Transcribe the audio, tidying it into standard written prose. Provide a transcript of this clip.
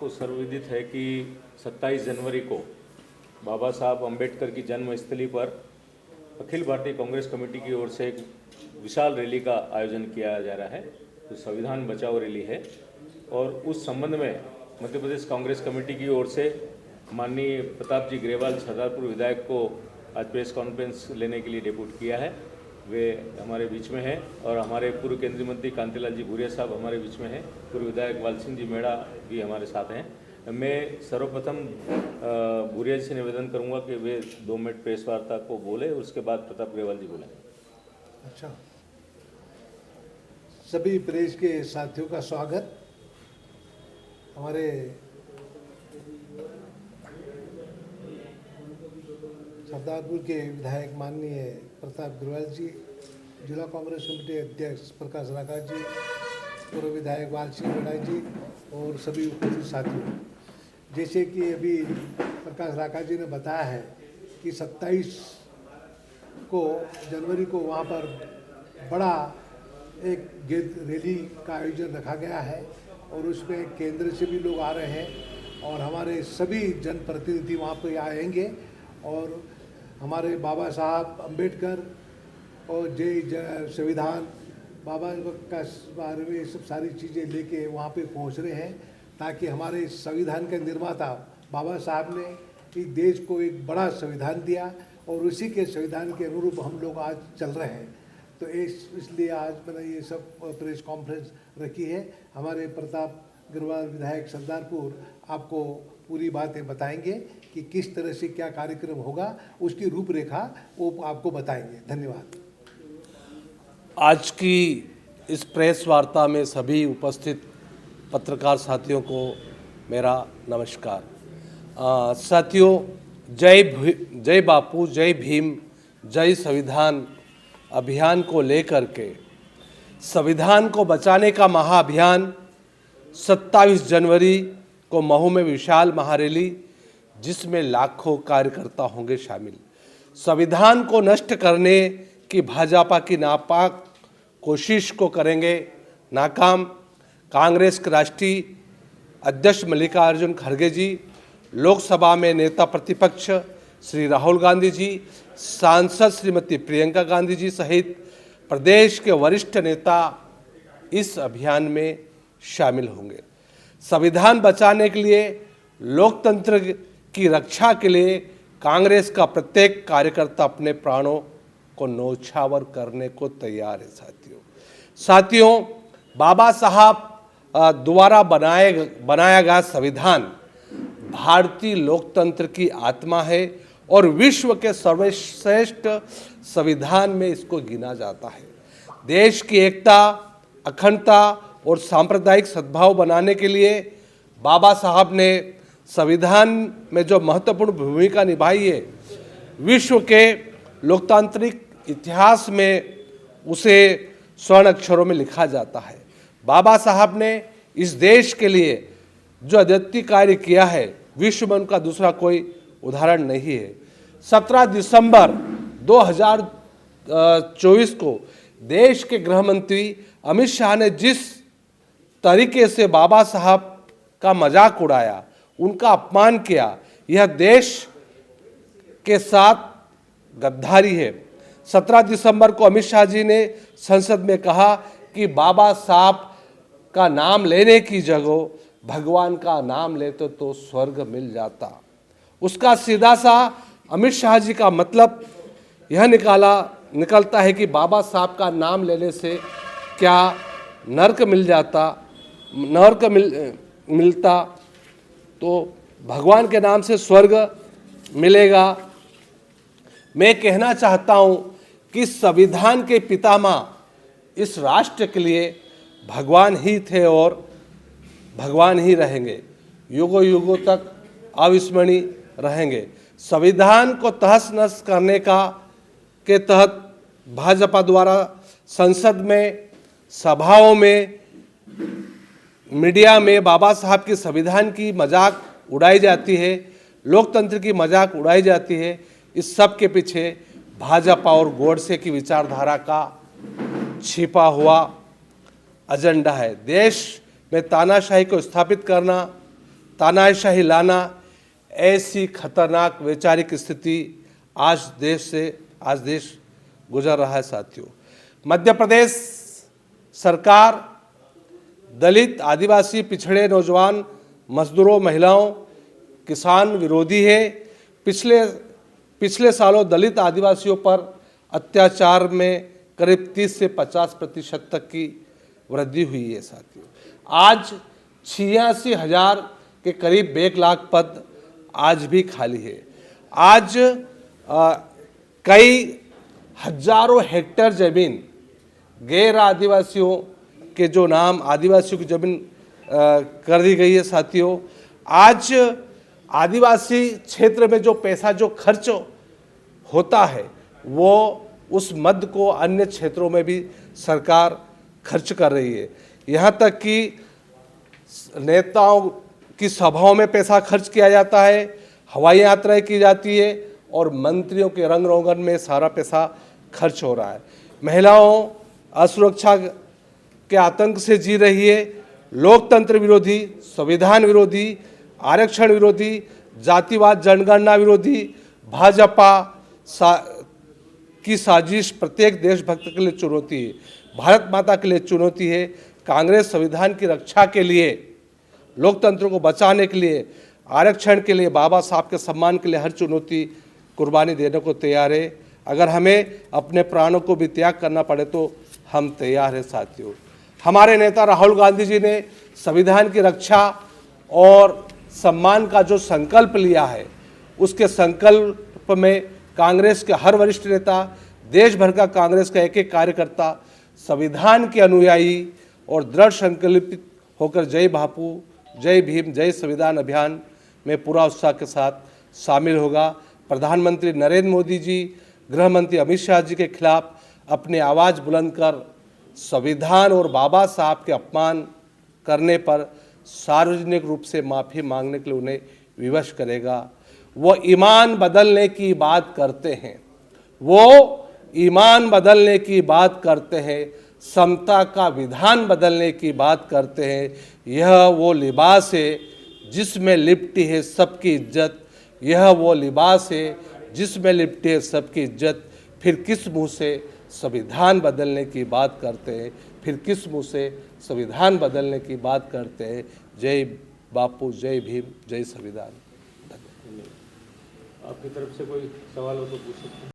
आपको सर्वविदित है कि 27 जनवरी को बाबा साहब अम्बेडकर की जन्मस्थली पर अखिल भारतीय कांग्रेस कमेटी की ओर से एक विशाल रैली का आयोजन किया जा रहा है। तो संविधान बचाओ रैली है और उस संबंध में मध्य प्रदेश कांग्रेस कमेटी की ओर से माननीय प्रताप जी ग्रेवाल सरदारपुर विधायक को आज प्रेस कॉन्फ्रेंस लेने के लिए डेप्यूट किया है। वे हमारे बीच में हैं और हमारे पूर्व केंद्रीय मंत्री कांतिलाल जी भूरिया साहब हमारे बीच में हैं। पूर्व विधायक वाल सिंह जी मेड़ा भी हमारे साथ हैं। मैं सर्वप्रथम भूरिया जी से निवेदन करूंगा कि वे 2 मिनट प्रेस वार्ता को बोले, उसके बाद प्रताप ग्रेवाल जी बोलें। अच्छा, सभी प्रेस के साथियों का स्वागत। हमारे सरदारपुर के विधायक माननीय प्रताप ग्रेवाल जी, जिला कांग्रेस कमेटी अध्यक्ष प्रकाश राकाश जी, पूर्व विधायक वाल सिंह मेड़ा जी और सभी उपस्थित साथियों, जैसे कि अभी प्रकाश राकाश जी ने बताया है कि 27 जनवरी को वहाँ पर बड़ा एक रैली का आयोजन रखा गया है और उसमें केंद्र से भी लोग आ रहे हैं और हमारे सभी जनप्रतिनिधि वहाँ पे आएंगे और हमारे बाबा साहब अम्बेडकर और जय संविधान बाबा का बारे में सब सारी चीज़ें लेके वहाँ पे पहुँच रहे हैं, ताकि हमारे संविधान के निर्माता बाबा साहब ने इस देश को एक बड़ा संविधान दिया और उसी के संविधान के अनुरूप हम लोग आज चल रहे हैं। तो इसलिए आज मैंने ये सब प्रेस कॉन्फ्रेंस रखी है। हमारे प्रताप ग्रेवाल विधायक सरदारपुर आपको पूरी बातें बताएंगे कि किस तरह से क्या कार्यक्रम होगा, उसकी रूपरेखा वो आपको बताएंगे। धन्यवाद। आज की इस प्रेस वार्ता में सभी उपस्थित पत्रकार साथियों को मेरा नमस्कार। साथियों, जय बापू, जय भीम, जय संविधान अभियान को लेकर के संविधान को बचाने का महाअभियान 27 जनवरी को महू में विशाल महारैली, जिसमें लाखों कार्यकर्ता होंगे शामिल। संविधान को नष्ट करने की भाजपा की नापाक कोशिश को करेंगे नाकाम। कांग्रेस के राष्ट्रीय अध्यक्ष मल्लिकार्जुन खड़गे जी, लोकसभा में नेता प्रतिपक्ष श्री राहुल गांधी जी, सांसद श्रीमती प्रियंका गांधी जी सहित प्रदेश के वरिष्ठ नेता इस अभियान में शामिल होंगे। संविधान बचाने के लिए, लोकतंत्र की रक्षा के लिए कांग्रेस का प्रत्येक कार्यकर्ता अपने प्राणों को न्यौछावर करने को तैयार है। साथियों, बाबा साहब द्वारा बनाया गया संविधान भारतीय लोकतंत्र की आत्मा है और विश्व के सर्वश्रेष्ठ संविधान में इसको गिना जाता है। देश की एकता, अखंडता और सांप्रदायिक सद्भाव बनाने के लिए बाबा साहब ने संविधान में जो महत्वपूर्ण भूमिका निभाई है, विश्व के लोकतांत्रिक इतिहास में उसे स्वर्ण अक्षरों में लिखा जाता है। बाबा साहब ने इस देश के लिए जो अद्वितीय कार्य किया है, विश्व में उनका दूसरा कोई उदाहरण नहीं है। 17 दिसंबर 2024 को देश के गृह मंत्री अमित शाह ने जिस तरीके से बाबा साहब का मजाक उड़ाया, उनका अपमान किया, यह देश के साथ गद्दारी है। 17 दिसंबर को अमित शाह जी ने संसद में कहा कि बाबा साहब का नाम लेने की जगह भगवान का नाम लेते तो स्वर्ग मिल जाता। उसका सीधा सा अमित शाह जी का मतलब यह निकलता है कि बाबा साहब का नाम लेने से क्या नर्क मिल जाता, मिलता तो भगवान के नाम से स्वर्ग मिलेगा। मैं कहना चाहता हूँ कि संविधान के पितामह इस राष्ट्र के लिए भगवान ही थे और भगवान ही रहेंगे, युगों युगों तक अविस्मरणीय रहेंगे। संविधान को तहस नहस करने के तहत भाजपा द्वारा संसद में, सभाओं में, मीडिया में बाबा साहब की संविधान की मजाक उड़ाई जाती है, लोकतंत्र की मजाक उड़ाई जाती है। इस सब के पीछे भाजपा और गोडसे की विचारधारा का छिपा हुआ एजेंडा है। देश में तानाशाही को स्थापित करना, तानाशाही लाना, ऐसी खतरनाक वैचारिक स्थिति आज देश गुजर रहा है साथियों। मध्य प्रदेश सरकार दलित, आदिवासी, पिछड़े, नौजवान, मजदूरों, महिलाओं, किसान विरोधी है। पिछले सालों दलित आदिवासियों पर अत्याचार में करीब 30 से 50% तक की वृद्धि हुई है साथियों। आज 86,000 के करीब 1 लाख पद आज भी खाली है। आज कई हजारों हेक्टेयर जमीन गैर आदिवासियों के जो नाम आदिवासियों की जमीन कर दी गई है साथियों। आज आदिवासी क्षेत्र में जो पैसा जो खर्च होता है वो उस मद को अन्य क्षेत्रों में भी सरकार खर्च कर रही है। यहाँ तक कि नेताओं की सभाओं में पैसा खर्च किया जाता है, हवाई यात्राएं की जाती है और मंत्रियों के रंग रोगन में सारा पैसा खर्च हो रहा है। महिलाओं असुरक्षा के आतंक से जी रही है। लोकतंत्र विरोधी, संविधान विरोधी, आरक्षण विरोधी, जातिवाद जनगणना विरोधी भाजपा की साजिश प्रत्येक देशभक्त के लिए चुनौती है, भारत माता के लिए चुनौती है। कांग्रेस संविधान की रक्षा के लिए, लोकतंत्र को बचाने के लिए, आरक्षण के लिए, बाबा साहब के सम्मान के लिए हर चुनौती कुर्बानी देने को तैयार है। अगर हमें अपने प्राणों को भी त्याग करना पड़े तो हम तैयार हैं साथियों। हमारे नेता राहुल गांधी जी ने संविधान की रक्षा और सम्मान का जो संकल्प लिया है, उसके संकल्प में कांग्रेस के हर वरिष्ठ नेता, देश भर का कांग्रेस का एक एक कार्यकर्ता संविधान के अनुयायी और दृढ़ संकल्पित होकर जय बापू, जय भीम, जय संविधान अभियान में पूरा उत्साह के साथ शामिल होगा। प्रधानमंत्री नरेंद्र मोदी जी, गृह मंत्री अमित शाह जी के खिलाफ अपनी आवाज़ बुलंद कर संविधान और बाबा साहब के अपमान करने पर सार्वजनिक रूप से माफ़ी मांगने के लिए उन्हें विवश करेगा। वो ईमान बदलने की बात करते हैं, वो ईमान बदलने की बात करते हैं, समता का विधान बदलने की बात करते हैं। यह वो लिबास है जिसमें लिपटी है सबकी इज्जत, यह वो लिबास है जिसमें लिपटी है सबकी इज्जत। फिर किस मुंह से संविधान बदलने की बात करते हैं, फिर किस मुंह से संविधान बदलने की बात करते हैं। जय बापू, जय भीम, जय संविधान। आपकी तरफ से कोई सवाल हो तो पूछ सकते हैं।